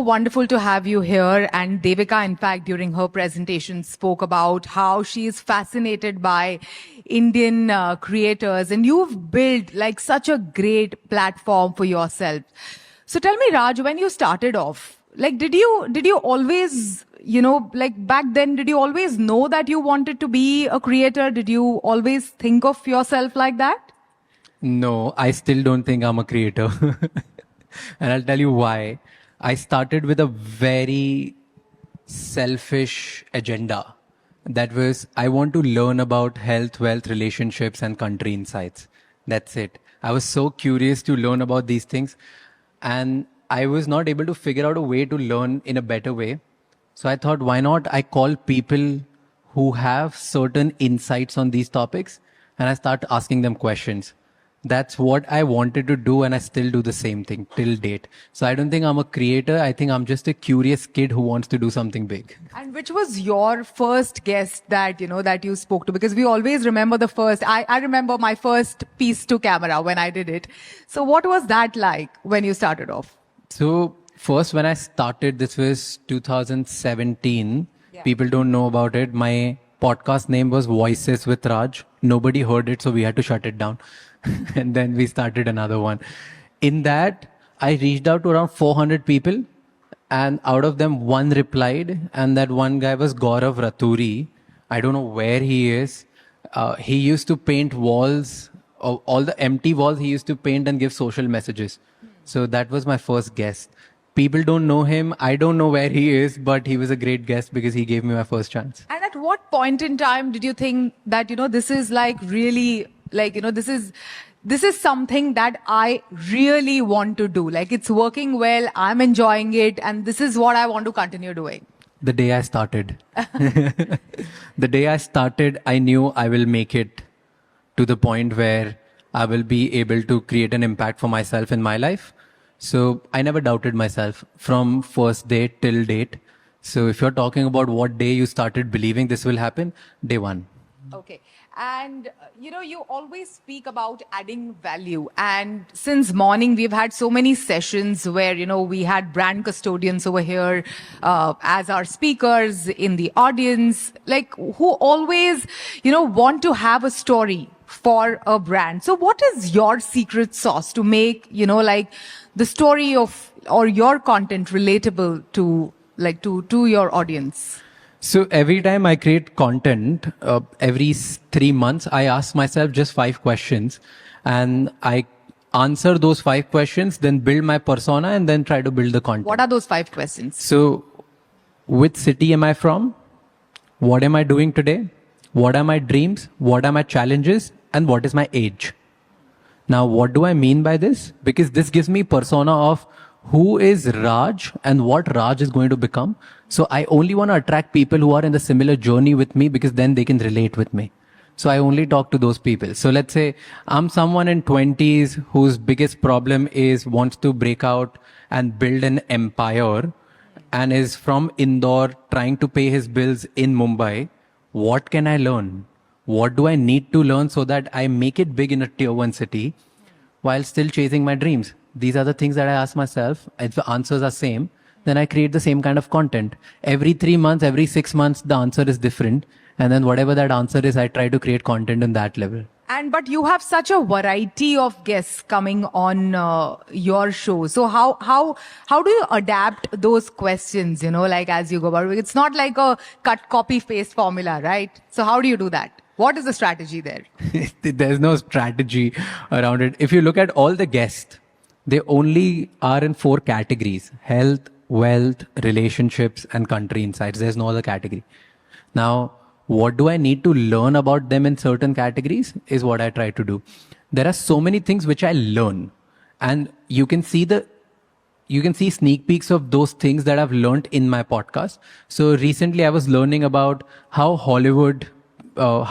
wonderful to have you here. And Devika, in fact, during her presentation, spoke about how she is fascinated by Indian creators, and you've built like such a great platform for yourself. So tell me, Raj, when you started off, like, did you always, like back then, did you always know that you wanted to be a creator? Did you always think of yourself like that? No, I still don't think I'm a creator. And I'll tell you why. I started with a very selfish agenda. That was, I want to learn about health, wealth, relationships, and country insights. That's it. I was so curious to learn about these things. And I was not able to figure out a way to learn in a better way. So I thought, why not I call people who have certain insights on these topics and I start asking them questions. That's what I wanted to do, and I still do the same thing till date. So I don't think I'm a creator. I think I'm just a curious kid who wants to do something big. And which was your first guest that, that you spoke to? Because we always remember the first. I remember my first piece to camera when I did it. So what was that like when you started off? So first, when I started, this was 2017. Yeah. People don't know about it. My podcast name was Voices with Raj. Nobody heard it, so we had to shut it down. And then we started another one. In that, I reached out to around 400 people, and out of them, one replied, and that one guy was Gaurav Raturi. I don't know where he is. He used to paint walls, all the empty walls he used to paint and give social messages. So that was my first guest. People don't know him. I don't know where he is, but he was a great guest because he gave me my first chance. And at what point in time did you think that, this is like really, like, this is something that I really want to do? Like, it's working well, I'm enjoying it, and this is what I want to continue doing. The day I started. The day I started, I knew I will make it to the point where I will be able to create an impact for myself in my life. So I never doubted myself from first day till date. So if you're talking about what day you started believing this will happen, day one. Okay. And, you always speak about adding value. And since morning, we've had so many sessions where, we had brand custodians over here as our speakers in the audience, like who always, want to have a story for a brand. So what is your secret sauce to make, like the story of or your content relatable to your audience? So every time I create content, every 3 months, I ask myself just 5 questions and I answer those 5 questions, then build my persona and then try to build the content. What are those 5 questions? So which city am I from? What am I doing today? What are my dreams? What are my challenges? And what is my age? Now, what do I mean by this? Because this gives me persona of who is Raj and what Raj is going to become. So I only want to attract people who are in the similar journey with me because then they can relate with me. So I only talk to those people. So let's say I'm someone in 20s whose biggest problem is wants to break out and build an empire and is from Indore trying to pay his bills in Mumbai. What can I learn? What do I need to learn so that I make it big in a tier 1 city while still chasing my dreams? These are the things that I ask myself. If the answers are same, then I create the same kind of content. Every 3 months, every 6 months, the answer is different. And then whatever that answer is, I try to create content in that level. But you have such a variety of guests coming on your show. So how do you adapt those questions, like as you go about it? It's not like a cut, copy, paste formula, right? So how do you do that? What is the strategy there? There's no strategy around it. If you look at all the guests, they only are in 4 categories: health, wealth, relationships, and country insights. There's no other category. Now, what do I need to learn about them in certain categories is what I try to do. There are so many things which I learn, and you can see sneak peeks of those things that I've learned in my podcast. So recently I was learning about how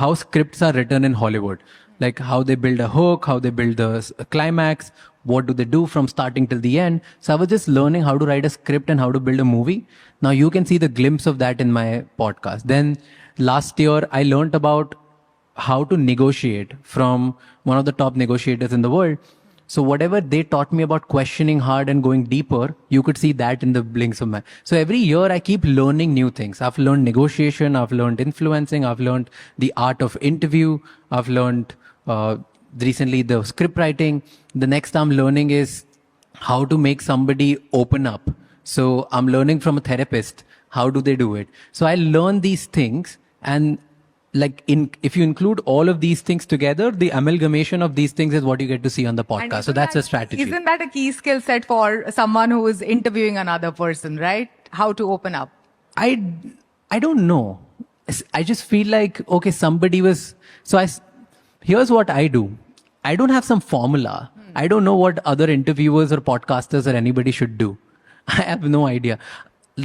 how scripts are written in Hollywood, like how they build a hook, how they build a climax, what do they do from starting till the end. So I was just learning how to write a script and how to build a movie. Now you can see the glimpse of that in my podcast. Then last year I learned about how to negotiate from one of the top negotiators in the world. So whatever they taught me about questioning hard and going deeper, you could see that in the blinks of my. So every year I keep learning new things. I've learned negotiation. I've learned influencing. I've learned the art of interview. I've learned recently the script writing. The next I'm learning is how to make somebody open up. So I'm learning from a therapist. How do they do it? So I learn these things, and if you include all of these things together, the amalgamation of these things is what you get to see on the And podcast. So that's a strategy. Isn't that a key skill set for someone who is interviewing another person, right? How to open up? I don't know. I just feel like, okay, somebody was, here's what I do. I don't have some formula. I don't know what other interviewers or podcasters or anybody should do. I have no idea.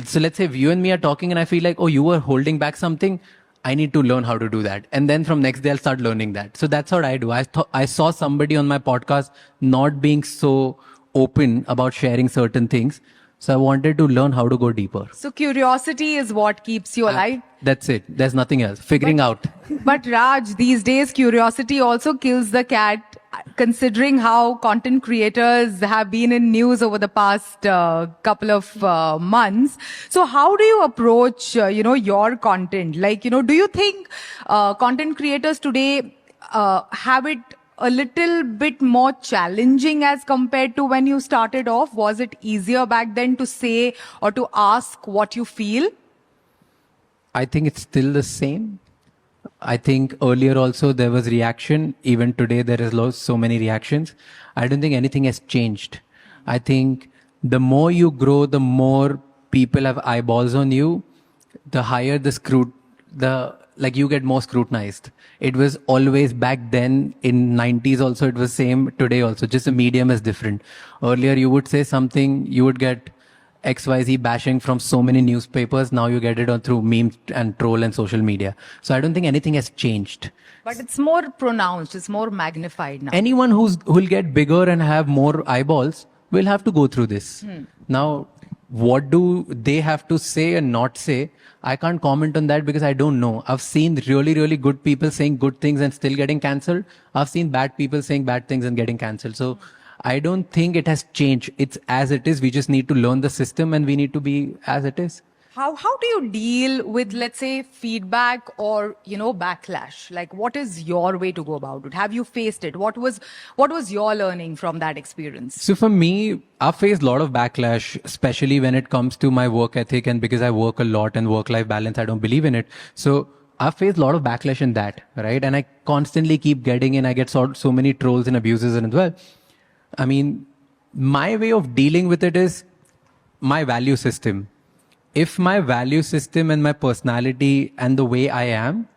So let's say if you and me are talking and I feel like, oh, you were holding back something. I need to learn how to do that. And then from next day, I'll start learning that. So that's what I do. I saw somebody on my podcast not being so open about sharing certain things. So I wanted to learn how to go deeper. So curiosity is what keeps you alive. That's it. There's nothing else. Figuring out. But Raj, these days, curiosity also kills the cat, considering how content creators have been in news over the past couple of months. So how do you approach, your content? Do you think content creators today have it a little bit more challenging as compared to when you started off? Was it easier back then to say or to ask what you feel? I think it's still the same. I think earlier also there was reaction. Even today there is so many reactions. I don't think anything has changed. I think the more you grow, the more people have eyeballs on you, the higher you get more scrutinized. It was always back then in 90s also, it was same today also, just the medium is different. Earlier you would say something, you would get XYZ bashing from so many newspapers. Now you get it on through memes and troll and social media. So I don't think anything has changed. But it's more pronounced. It's more magnified now. Anyone who'll get bigger and have more eyeballs will have to go through this. Now, what do they have to say and not say? I can't comment on that because I don't know. I've seen really, really good people saying good things and still getting cancelled. I've seen bad people saying bad things and getting cancelled. So I don't think it has changed. It's as it is. We just need to learn the system and we need to be as it is. How do you deal with, let's say, feedback or, backlash? Like, what is your way to go about it? Have you faced it? What was your learning from that experience? So for me, I've faced a lot of backlash, especially when it comes to my work ethic, and because I work a lot and work-life balance, I don't believe in it. So I've faced a lot of backlash in that, right? And I constantly keep getting in. I get so many trolls and abuses as well. I mean, my way of dealing with it is my value system. If my value system and my personality and the way I am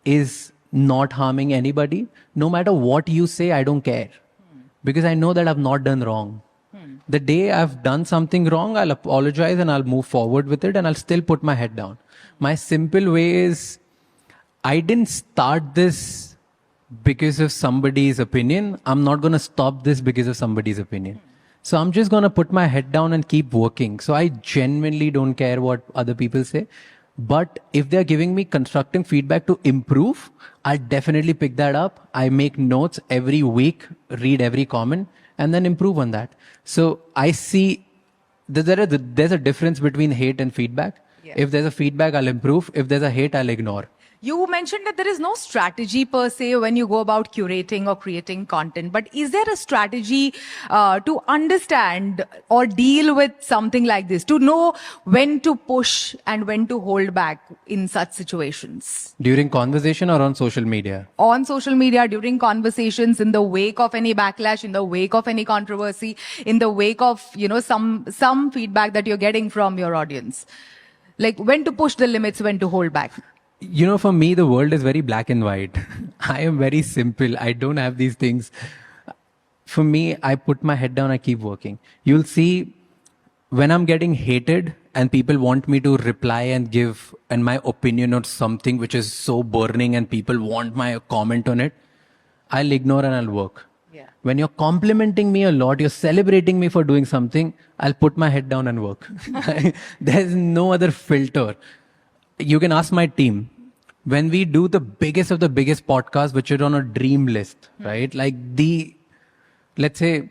is not harming anybody, no matter what you say, I don't care. Because I know that I've not done wrong. The day I've done something wrong, I'll apologize and I'll move forward with it and I'll still put my head down. My simple way is, I didn't start this because of somebody's opinion. I'm not going to stop this because of somebody's opinion. So I'm just going to put my head down and keep working. So I genuinely don't care what other people say. But if they're giving me constructive feedback to improve, I'll definitely pick that up. I make notes every week, read every comment, and then improve on that. So I see that there's a difference between hate and feedback. Yeah. If there's a feedback, I'll improve. If there's a hate, I'll ignore. You mentioned that there is no strategy per se when you go about curating or creating content, but is there a strategy to understand or deal with something like this, to know when to push and when to hold back in such situations? During conversation or on social media? On social media, during conversations, in the wake of any backlash, in the wake of any controversy, in the wake of, some feedback that you're getting from your audience. Like when to push the limits, when to hold back. For me, the world is very black and white. I am very simple. I don't have these things. For me, I put my head down, I keep working. You'll see when I'm getting hated and people want me to reply and give my opinion on something which is so burning and people want my comment on it, I'll ignore and I'll work. Yeah. When you're complimenting me a lot, you're celebrating me for doing something, I'll put my head down and work. There's no other filter. You can ask my team. When we do the biggest of the biggest podcasts, which are on a dream list, right? Like let's say,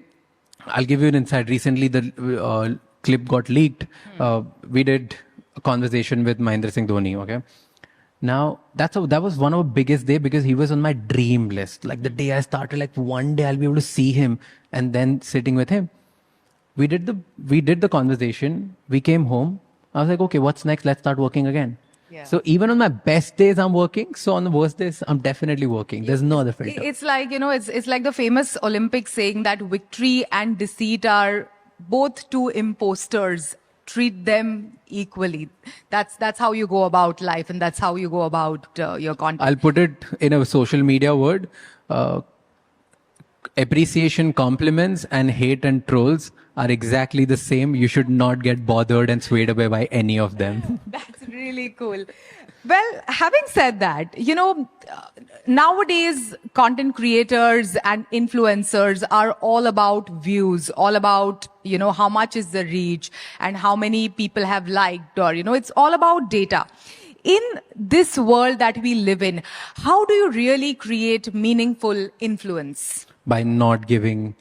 I'll give you an insight. Recently, the clip got leaked. We did a conversation with Mahendra Singh Dhoni. Okay. Now that was one of the biggest day because he was on my dream list. Like the day I started, like one day I'll be able to see him and then sitting with him. We did the conversation. We came home. I was like, okay, what's next? Let's start working again. Yeah. So even on my best days, I'm working. So on the worst days, I'm definitely working. There's no other filter. It's like, it's like the famous Olympic saying that victory and deceit are both two imposters. Treat them equally. That's how you go about life, and that's how you go about your content. I'll put it in a social media word. Appreciation, compliments, and hate and trolls are exactly the same. You should not get bothered and swayed away by any of them. That's really cool. Well, having said that, nowadays content creators and influencers are all about views, all about, how much is the reach and how many people have liked, or, it's all about data. In this world that we live in, how do you really create meaningful influence? By not giving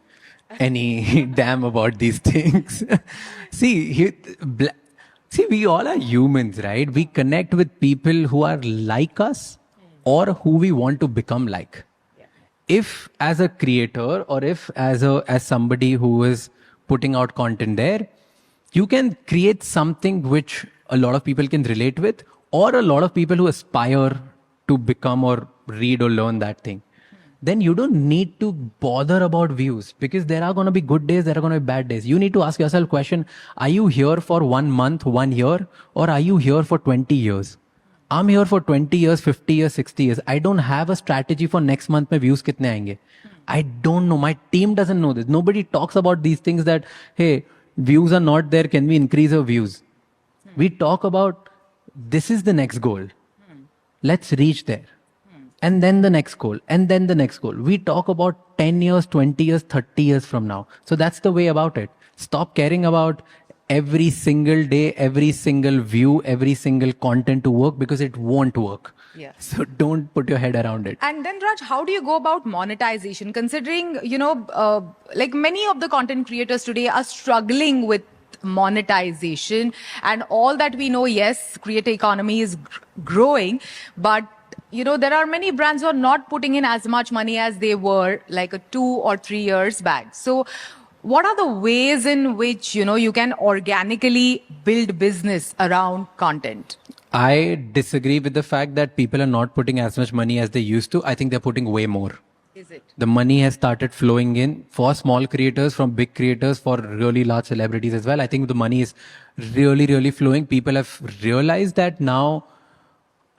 any damn about these things. See, we all are humans, right? We connect with people who are like us or who we want to become like. Yeah. If as a creator or if as somebody who is putting out content there, you can create something which a lot of people can relate with, or a lot of people who aspire to become or read or learn that thing. Then you don't need to bother about views, because there are going to be good days, there are going to be bad days. You need to ask yourself a question: are you here for 1 month, 1 year, or are you here for 20 years? I'm here for 20 years, 50 years, 60 years. I don't have a strategy for next month mein views kitne aayenge. I don't know. My team doesn't know this. Nobody talks about these things that, hey, views are not there. Can we increase our views? We talk about, this is the next goal. Let's reach there. And then the next goal, and then the next goal. We talk about 10 years, 20 years, 30 years from now. So that's the way about it. Stop caring about every single day, every single view, every single content to work, because it won't work. Yeah. So don't put your head around it. And then, Raj, how do you go about monetization? Considering, like many of the content creators today are struggling with monetization, and all that we know, yes, creator economy is growing, but there are many brands who are not putting in as much money as they were like 2 or 3 years back. So what are the ways in which, you can organically build business around content? I disagree with the fact that people are not putting as much money as they used to. I think they're putting way more. Is it? The money has started flowing in for small creators, from big creators, for really large celebrities as well. I think the money is really, really flowing. People have realized that now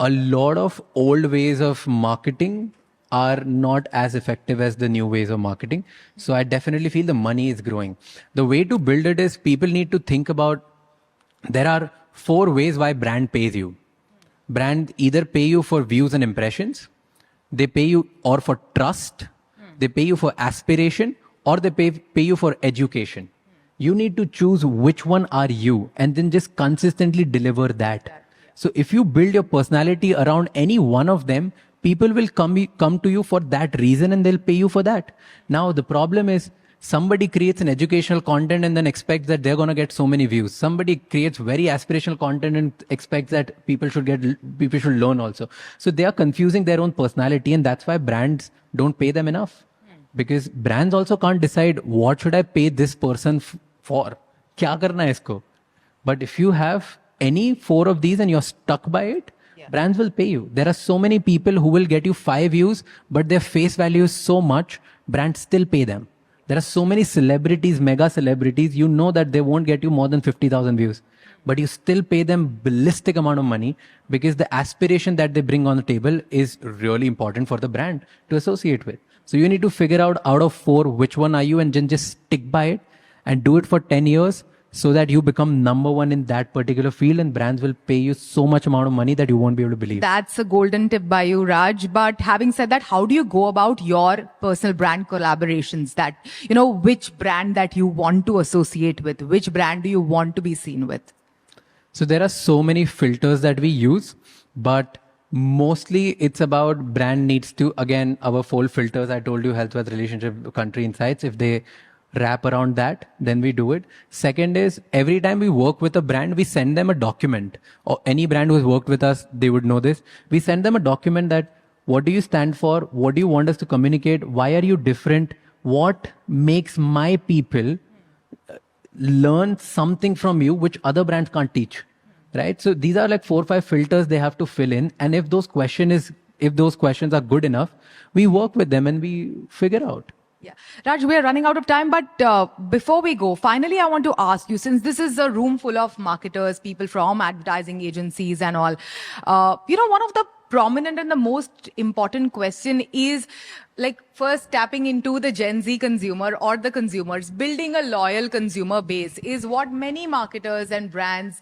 a lot of old ways of marketing are not as effective as the new ways of marketing. So I definitely feel the money is growing. The way to build it is, people need to think about, there are 4 ways why brand pays you. Brand either pay you for views and impressions, they pay you or for trust, they pay you for aspiration, or they pay you for education. You need to choose which one are you, and then just consistently deliver that. So if you build your personality around any one of them, people will come to you for that reason, and they'll pay you for that. Now, the problem is, somebody creates an educational content and then expects that they're going to get so many views. Somebody creates very aspirational content and expects that people should learn also. So they are confusing their own personality, and that's why brands don't pay them enough. Because brands also can't decide, what should I pay this person for? Kya karna hai isko? But if you have any 4 of these and you're stuck by it, brands will pay you. There are so many people who will get you 5 views, but their face value is so much, brands still pay them. There are so many celebrities, mega celebrities, you know that they won't get you more than 50,000 views, but you still pay them ballistic amount of money, because the aspiration that they bring on the table is really important for the brand to associate with. So you need to figure out of 4, which one are you, and then just stick by it and do it for 10 years. So that you become number 1 in that particular field, and brands will pay you so much amount of money that you won't be able to believe. That's a golden tip by you, Raj. But having said that, how do you go about your personal brand collaborations? That, which brand that you want to associate with? Which brand do you want to be seen with? So there are so many filters that we use, but Mostly it's about brand needs to, again, our 4 filters. I told you health, wealth, relationship, country insights. If they wrap around that, then we do it. Second is every time we work with a brand, we send them a document, or any brand who has worked with us, they would know this. We send them a document that what do you stand for? What do you want us to communicate? Why are you different? What makes my people learn something from you which other brands can't teach, right? So these are like 4 or 5 filters they have to fill in, and if those questions are good enough, we work with them and we figure out. Yeah. Raj, we are running out of time, but before we go, finally, I want to ask you, since this is a room full of marketers, people from advertising agencies and all, one of the prominent and the most important question is like first tapping into the Gen Z consumer or the consumers, building a loyal consumer base is what many marketers and brands,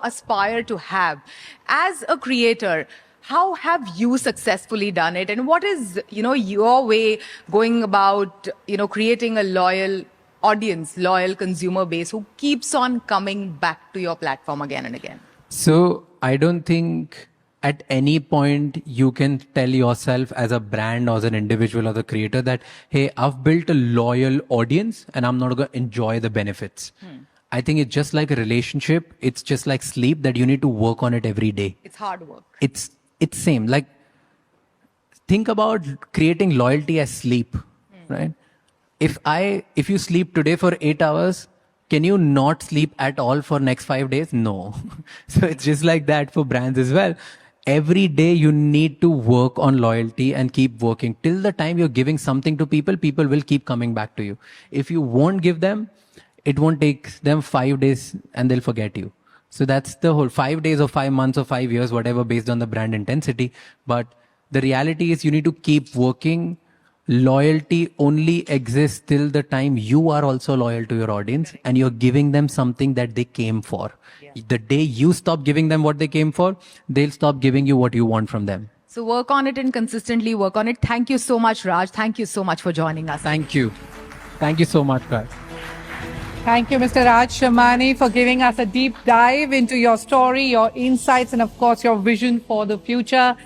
aspire to have. As a creator, how have you successfully done it? And what is, your way going about, creating a loyal audience, loyal consumer base who keeps on coming back to your platform again and again? So I don't think at any point you can tell yourself as a brand or as an individual or the creator that, hey, I've built a loyal audience and I'm not going to enjoy the benefits. I think it's just like a relationship. It's just like sleep that you need to work on it every day. It's hard work. It's same. Like, think about creating loyalty as sleep, right? If you sleep today for 8 hours, can you not sleep at all for next 5 days? No. So it's just like that for brands as well. Every day you need to work on loyalty and keep working till the time you're giving something to people. People will keep coming back to you. If you won't give them, it won't take them 5 days and they'll forget you. So that's the whole 5 days or 5 months or 5 years, whatever, based on the brand intensity. But the reality is you need to keep working. Loyalty only exists till the time you are also loyal to your audience and you're giving them something that they came for. Yeah. The day you stop giving them what they came for, they'll stop giving you what you want from them. So work on it and consistently work on it. Thank you so much, Raj. Thank you so much for joining us. Thank you. Thank you so much, guys. Thank you, Mr. Raj Shamani, for giving us a deep dive into your story, your insights, and of course, your vision for the future.